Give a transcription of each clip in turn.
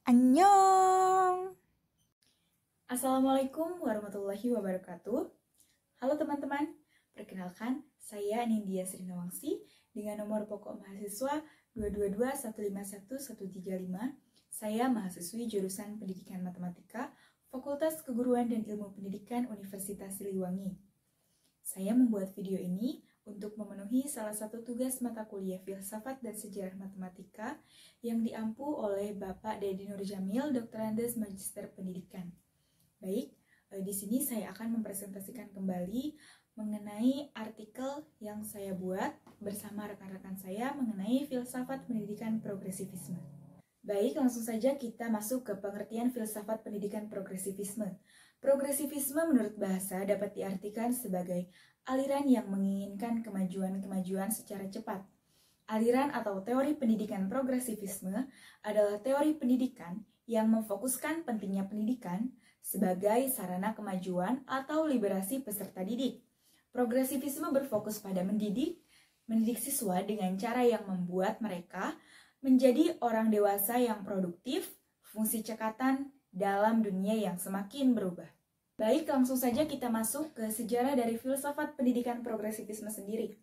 Annyeong! Assalamualaikum warahmatullahi wabarakatuh. Halo teman-teman, perkenalkan saya Nindya Srinawangsi dengan nomor pokok mahasiswa 222151135. Saya mahasiswi jurusan Pendidikan Matematika, Fakultas Keguruan dan Ilmu Pendidikan Universitas Siliwangi. Saya membuat video ini untuk memenuhi salah satu tugas mata kuliah Filsafat dan Sejarah Matematika yang diampu oleh Bapak Dedi Nurjamil, Doktorandes Magister Pendidikan. Baik, di sini saya akan mempresentasikan kembali mengenai artikel yang saya buat bersama rekan-rekan saya mengenai Filsafat Pendidikan Progresivisme. Baik, langsung saja kita masuk ke pengertian Filsafat Pendidikan Progresivisme. Progresivisme menurut bahasa dapat diartikan sebagai aliran yang menginginkan kemajuan-kemajuan secara cepat. Aliran atau teori pendidikan progresivisme adalah teori pendidikan yang memfokuskan pentingnya pendidikan sebagai sarana kemajuan atau liberasi peserta didik. Progresivisme berfokus pada mendidik siswa dengan cara yang membuat mereka menjadi orang dewasa yang produktif, fungsi cekatan dalam dunia yang semakin berubah. Baik, langsung saja kita masuk ke sejarah dari filsafat pendidikan progresivisme sendiri.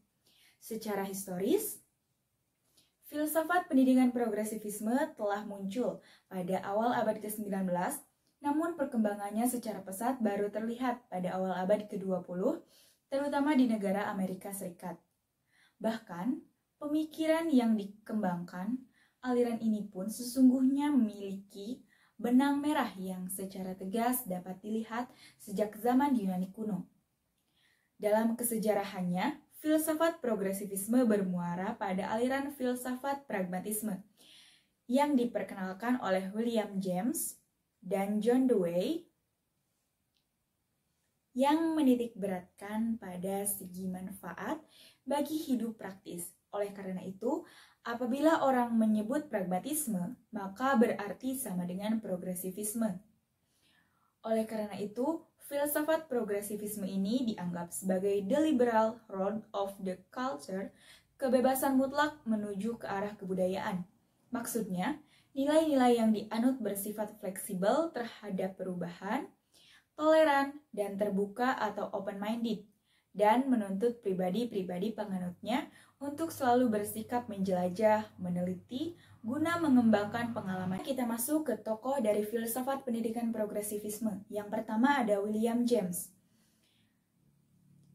Secara historis, filsafat pendidikan progresivisme telah muncul pada awal abad ke-19, namun perkembangannya secara pesat baru terlihat pada awal abad ke-20, terutama di negara Amerika Serikat. Bahkan, pemikiran yang dikembangkan, aliran ini pun sesungguhnya memiliki benang merah yang secara tegas dapat dilihat sejak zaman Yunani kuno. Dalam kesejarahannya, filsafat progresivisme bermuara pada aliran filsafat pragmatisme yang diperkenalkan oleh William James dan John Dewey yang menitikberatkan pada segi manfaat bagi hidup praktis. Oleh karena itu, apabila orang menyebut pragmatisme, maka berarti sama dengan progresivisme. Oleh karena itu, filsafat progresivisme ini dianggap sebagai the liberal road of the culture, kebebasan mutlak menuju ke arah kebudayaan. Maksudnya, nilai-nilai yang dianut bersifat fleksibel terhadap perubahan, toleran, dan terbuka atau open-minded, dan menuntut pribadi-pribadi penganutnya untuk selalu bersikap menjelajah, meneliti, guna mengembangkan pengalaman. Kita masuk ke tokoh dari filsafat pendidikan progresivisme. Yang pertama ada William James.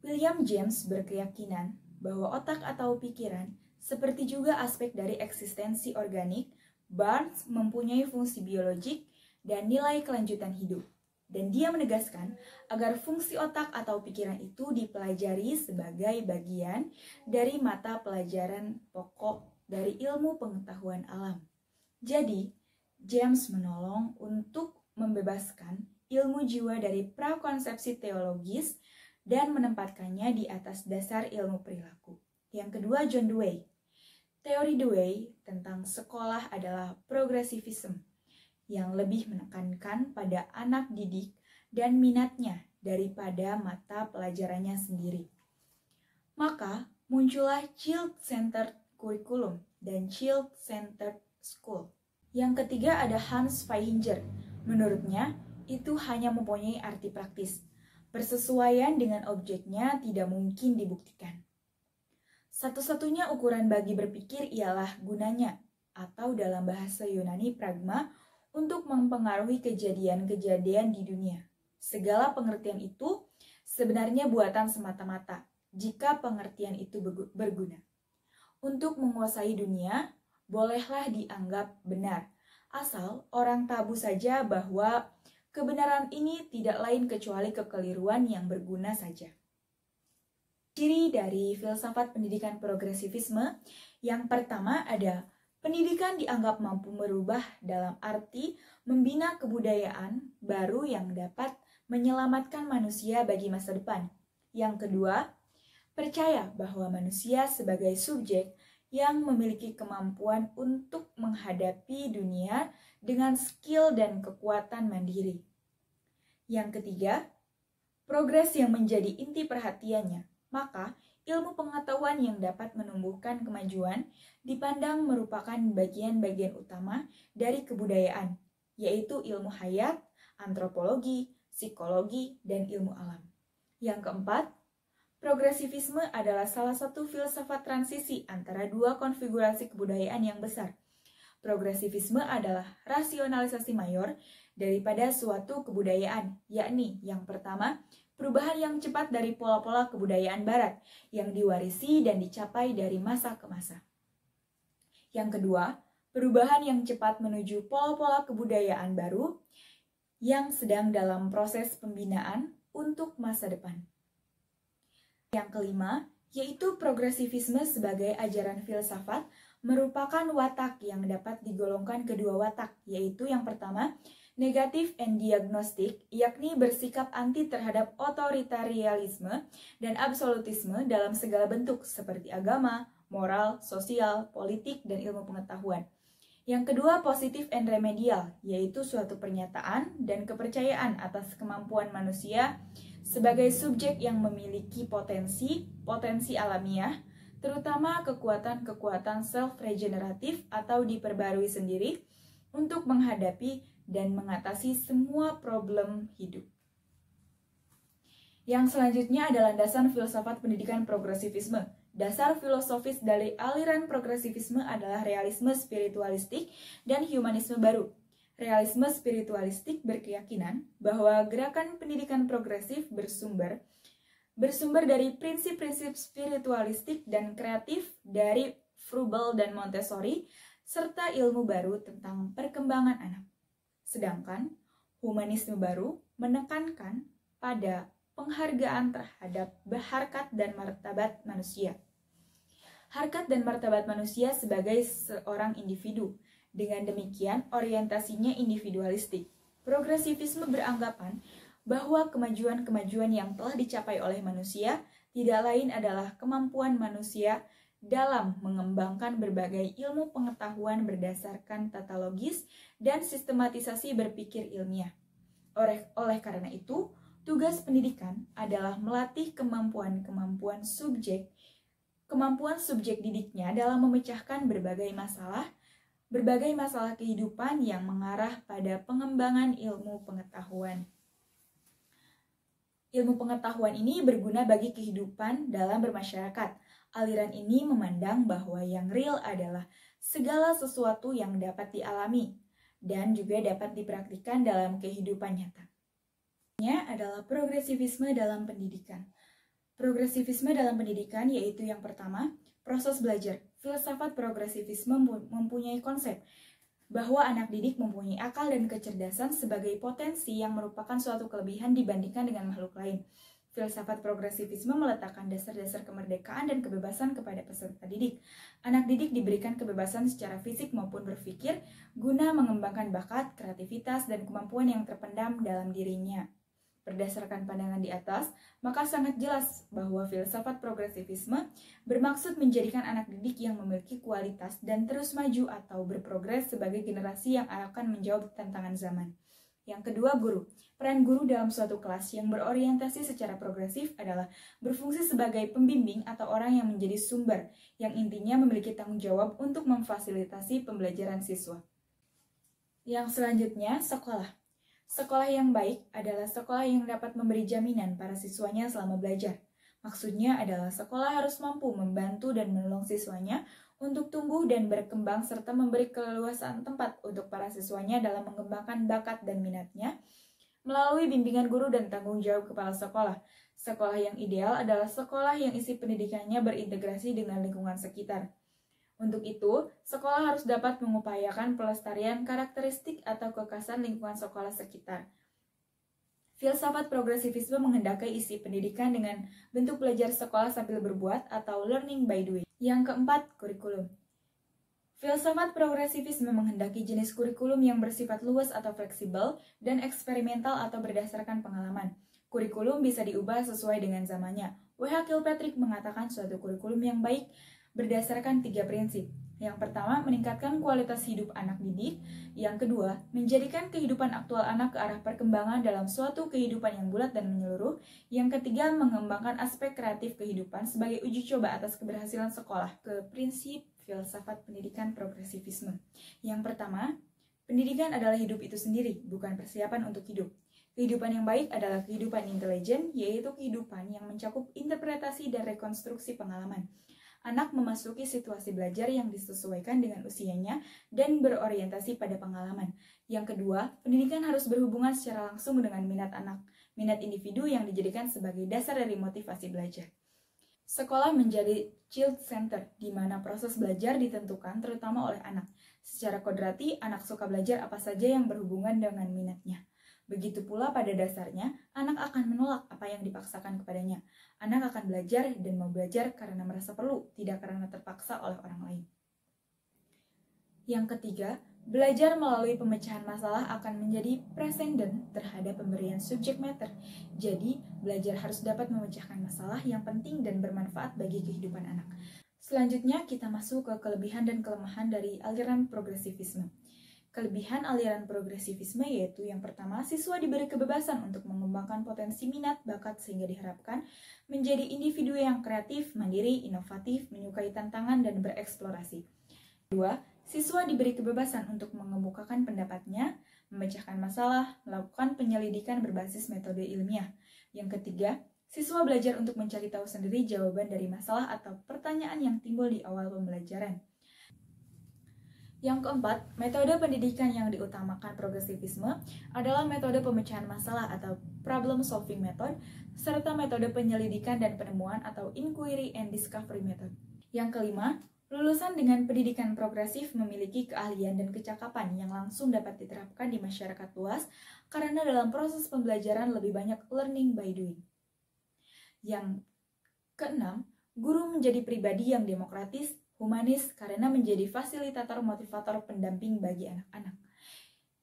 William James berkeyakinan bahwa otak atau pikiran, seperti juga aspek dari eksistensi organik, Barnes mempunyai fungsi biologik dan nilai kelanjutan hidup. Dan dia menegaskan agar fungsi otak atau pikiran itu dipelajari sebagai bagian dari mata pelajaran pokok dari ilmu pengetahuan alam. Jadi, James menolong untuk membebaskan ilmu jiwa dari prakonsepsi teologis dan menempatkannya di atas dasar ilmu perilaku. Yang kedua, John Dewey. Teori Dewey tentang sekolah adalah progresivism, yang lebih menekankan pada anak didik dan minatnya daripada mata pelajarannya sendiri. Maka muncullah Child-Centered Curriculum dan Child-Centered School. Yang ketiga ada Hans Vaihinger. Menurutnya, itu hanya mempunyai arti praktis. Persesuaian dengan objeknya tidak mungkin dibuktikan. Satu-satunya ukuran bagi berpikir ialah gunanya, atau dalam bahasa Yunani pragma, untuk mempengaruhi kejadian-kejadian di dunia. Segala pengertian itu sebenarnya buatan semata-mata, jika pengertian itu berguna. Untuk menguasai dunia, bolehlah dianggap benar, asal orang tahu saja bahwa kebenaran ini tidak lain kecuali kekeliruan yang berguna saja. Ciri dari filsafat pendidikan progresivisme, yang pertama ada pendidikan dianggap mampu merubah dalam arti membina kebudayaan baru yang dapat menyelamatkan manusia bagi masa depan. Yang kedua, percaya bahwa manusia sebagai subjek yang memiliki kemampuan untuk menghadapi dunia dengan skill dan kekuatan mandiri. Yang ketiga, progres yang menjadi inti perhatiannya. Maka, ilmu pengetahuan yang dapat menumbuhkan kemajuan dipandang merupakan bagian-bagian utama dari kebudayaan yaitu ilmu hayat, antropologi, psikologi, dan ilmu alam. Yang keempat, progresivisme adalah salah satu filsafat transisi antara dua konfigurasi kebudayaan yang besar. Progresivisme adalah rasionalisasi mayor daripada suatu kebudayaan, yakni yang pertama, perubahan yang cepat dari pola-pola kebudayaan barat yang diwarisi dan dicapai dari masa ke masa. Yang kedua, perubahan yang cepat menuju pola-pola kebudayaan baru yang sedang dalam proses pembinaan untuk masa depan. Yang kelima, yaitu progresivisme sebagai ajaran filsafat merupakan watak yang dapat digolongkan kedua watak, yaitu yang pertama, negatif and diagnostik, yakni bersikap anti terhadap otoritarianisme dan absolutisme dalam segala bentuk seperti agama, moral, sosial, politik, dan ilmu pengetahuan. Yang kedua, positif and remedial, yaitu suatu pernyataan dan kepercayaan atas kemampuan manusia sebagai subjek yang memiliki potensi alamiah, terutama kekuatan-kekuatan self-regeneratif atau diperbarui sendiri untuk menghadapi dan mengatasi semua problem hidup. Yang selanjutnya adalah landasan filsafat pendidikan progresivisme. Dasar filosofis dari aliran progresivisme adalah realisme spiritualistik dan humanisme baru. Realisme spiritualistik berkeyakinan bahwa gerakan pendidikan progresif bersumber dari prinsip-prinsip spiritualistik dan kreatif dari Froebel dan Montessori, serta ilmu baru tentang perkembangan anak. Sedangkan humanisme baru menekankan pada penghargaan terhadap harkat dan martabat manusia. Harkat dan martabat manusia sebagai seorang individu. Dengan demikian, orientasinya individualistik. Progresivisme beranggapan bahwa kemajuan-kemajuan yang telah dicapai oleh manusia tidak lain adalah kemampuan manusia dalam mengembangkan berbagai ilmu pengetahuan berdasarkan tata logis dan sistematisasi berpikir ilmiah. Oleh karena itu, tugas pendidikan adalah melatih kemampuan subjek didiknya dalam memecahkan berbagai masalah kehidupan yang mengarah pada pengembangan ilmu pengetahuan. Ilmu pengetahuan ini berguna bagi kehidupan dalam bermasyarakat. Aliran ini memandang bahwa yang real adalah segala sesuatu yang dapat dialami dan juga dapat dipraktikkan dalam kehidupan nyata. Adalah progresivisme dalam pendidikan. Progresivisme dalam pendidikan yaitu yang pertama, proses belajar. Filsafat progresivisme mempunyai konsep bahwa anak didik mempunyai akal dan kecerdasan sebagai potensi yang merupakan suatu kelebihan dibandingkan dengan makhluk lain. Filsafat progresivisme meletakkan dasar-dasar kemerdekaan dan kebebasan kepada peserta didik. Anak didik diberikan kebebasan secara fisik maupun berpikir guna mengembangkan bakat, kreativitas, dan kemampuan yang terpendam dalam dirinya. Berdasarkan pandangan di atas, maka sangat jelas bahwa filsafat progresivisme bermaksud menjadikan anak didik yang memiliki kualitas dan terus maju atau berprogres sebagai generasi yang akan menjawab tantangan zaman. Yang kedua, guru. Peran guru dalam suatu kelas yang berorientasi secara progresif adalah berfungsi sebagai pembimbing atau orang yang menjadi sumber, yang intinya memiliki tanggung jawab untuk memfasilitasi pembelajaran siswa. Yang selanjutnya, sekolah. Sekolah yang baik adalah sekolah yang dapat memberi jaminan para siswanya selama belajar. Maksudnya adalah sekolah harus mampu membantu dan menolong siswanya untuk tumbuh dan berkembang serta memberi keleluasaan tempat untuk para siswanya dalam mengembangkan bakat dan minatnya melalui bimbingan guru dan tanggung jawab kepala sekolah. Sekolah yang ideal adalah sekolah yang isi pendidikannya berintegrasi dengan lingkungan sekitar. Untuk itu, sekolah harus dapat mengupayakan pelestarian karakteristik atau kekhasan lingkungan sekolah sekitar. Filsafat progresivisme menghendaki isi pendidikan dengan bentuk belajar sekolah sambil berbuat atau learning by doing. Yang keempat, kurikulum. Filsafat progresivisme menghendaki jenis kurikulum yang bersifat luas atau fleksibel dan eksperimental atau berdasarkan pengalaman. Kurikulum bisa diubah sesuai dengan zamannya. W.H. Kilpatrick mengatakan suatu kurikulum yang baik berdasarkan 3 prinsip. Yang pertama, meningkatkan kualitas hidup anak didik. Yang kedua, menjadikan kehidupan aktual anak ke arah perkembangan dalam suatu kehidupan yang bulat dan menyeluruh. Yang ketiga, mengembangkan aspek kreatif kehidupan sebagai uji coba atas keberhasilan sekolah. Ke prinsip filsafat pendidikan progresivisme. Yang pertama, Pendidikan adalah hidup itu sendiri, bukan persiapan untuk hidup. Kehidupan yang baik adalah kehidupan intelijen, yaitu kehidupan yang mencakup interpretasi dan rekonstruksi pengalaman. Anak memasuki situasi belajar yang disesuaikan dengan usianya dan berorientasi pada pengalaman. Yang kedua, pendidikan harus berhubungan secara langsung dengan minat anak, minat individu yang dijadikan sebagai dasar dari motivasi belajar. Sekolah menjadi child center, di mana proses belajar ditentukan terutama oleh anak. Secara kodrati, anak suka belajar apa saja yang berhubungan dengan minatnya. Begitu pula pada dasarnya, anak akan menolak apa yang dipaksakan kepadanya. Anak akan belajar dan mau belajar karena merasa perlu, tidak karena terpaksa oleh orang lain. Yang ketiga, belajar melalui pemecahan masalah akan menjadi presenden terhadap pemberian subject matter. Jadi, belajar harus dapat memecahkan masalah yang penting dan bermanfaat bagi kehidupan anak. Selanjutnya, kita masuk ke kelebihan dan kelemahan dari aliran progresivisme. Kelebihan aliran progresivisme yaitu yang pertama, siswa diberi kebebasan untuk mengembangkan potensi minat, bakat sehingga diharapkan menjadi individu yang kreatif, mandiri, inovatif, menyukai tantangan, dan bereksplorasi. Kedua, siswa diberi kebebasan untuk mengemukakan pendapatnya, memecahkan masalah, melakukan penyelidikan berbasis metode ilmiah. Yang ketiga, siswa belajar untuk mencari tahu sendiri jawaban dari masalah atau pertanyaan yang timbul di awal pembelajaran. Yang keempat, metode pendidikan yang diutamakan progresivisme adalah metode pemecahan masalah atau problem solving method, serta metode penyelidikan dan penemuan atau inquiry and discovery method. Yang kelima, lulusan dengan pendidikan progresif memiliki keahlian dan kecakapan yang langsung dapat diterapkan di masyarakat luas karena dalam proses pembelajaran lebih banyak learning by doing. Yang keenam, guru menjadi pribadi yang demokratis, humanis karena menjadi fasilitator motivator pendamping bagi anak-anak.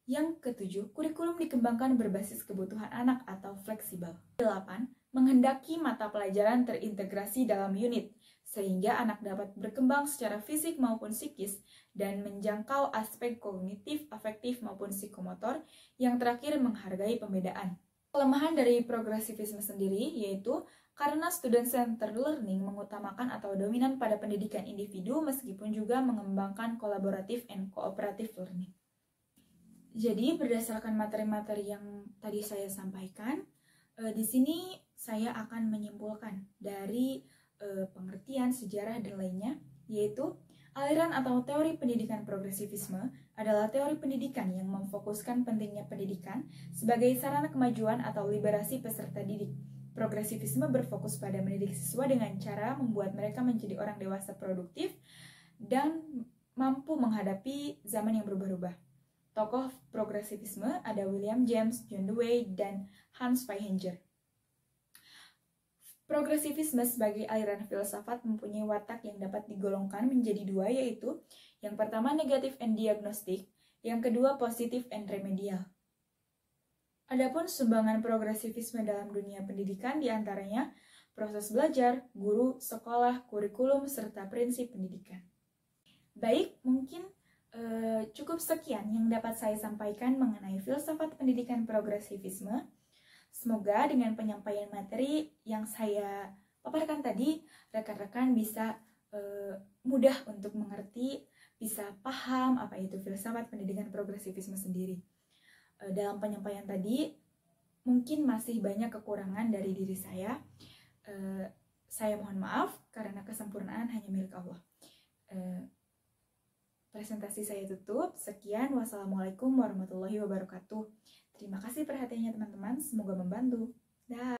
Yang ketujuh, kurikulum dikembangkan berbasis kebutuhan anak atau fleksibel. 8. Menghendaki mata pelajaran terintegrasi dalam unit, sehingga anak dapat berkembang secara fisik maupun psikis dan menjangkau aspek kognitif, afektif maupun psikomotor, yang terakhir menghargai pembedaan. Kelemahan dari progresivisme sendiri yaitu karena student-centered learning mengutamakan atau dominan pada pendidikan individu meskipun juga mengembangkan kolaboratif and cooperative learning. Jadi berdasarkan materi-materi yang tadi saya sampaikan, di sini saya akan menyimpulkan dari pengertian, sejarah, dan lainnya, yaitu aliran atau teori pendidikan progresivisme adalah teori pendidikan yang memfokuskan pentingnya pendidikan sebagai sarana kemajuan atau liberasi peserta didik. Progresivisme berfokus pada mendidik siswa dengan cara membuat mereka menjadi orang dewasa produktif dan mampu menghadapi zaman yang berubah-ubah. Tokoh progresivisme ada William James, John Dewey, dan Hans Vaihinger. Progresivisme sebagai aliran filsafat mempunyai watak yang dapat digolongkan menjadi dua, yaitu yang pertama negatif and diagnostik, yang kedua positif and remedial. Adapun sumbangan progresivisme dalam dunia pendidikan diantaranya proses belajar, guru, sekolah, kurikulum, serta prinsip pendidikan. Baik, mungkin cukup sekian yang dapat saya sampaikan mengenai filsafat pendidikan progresivisme. Semoga dengan penyampaian materi yang saya paparkan tadi, rekan-rekan bisa mudah untuk mengerti, bisa paham apa itu filsafat pendidikan progresivisme sendiri. Dalam penyampaian tadi, mungkin masih banyak kekurangan dari diri saya. Saya mohon maaf karena kesempurnaan hanya milik Allah. Presentasi saya tutup. Sekian, wassalamualaikum warahmatullahi wabarakatuh. Terima kasih perhatiannya teman-teman, semoga membantu. Dah.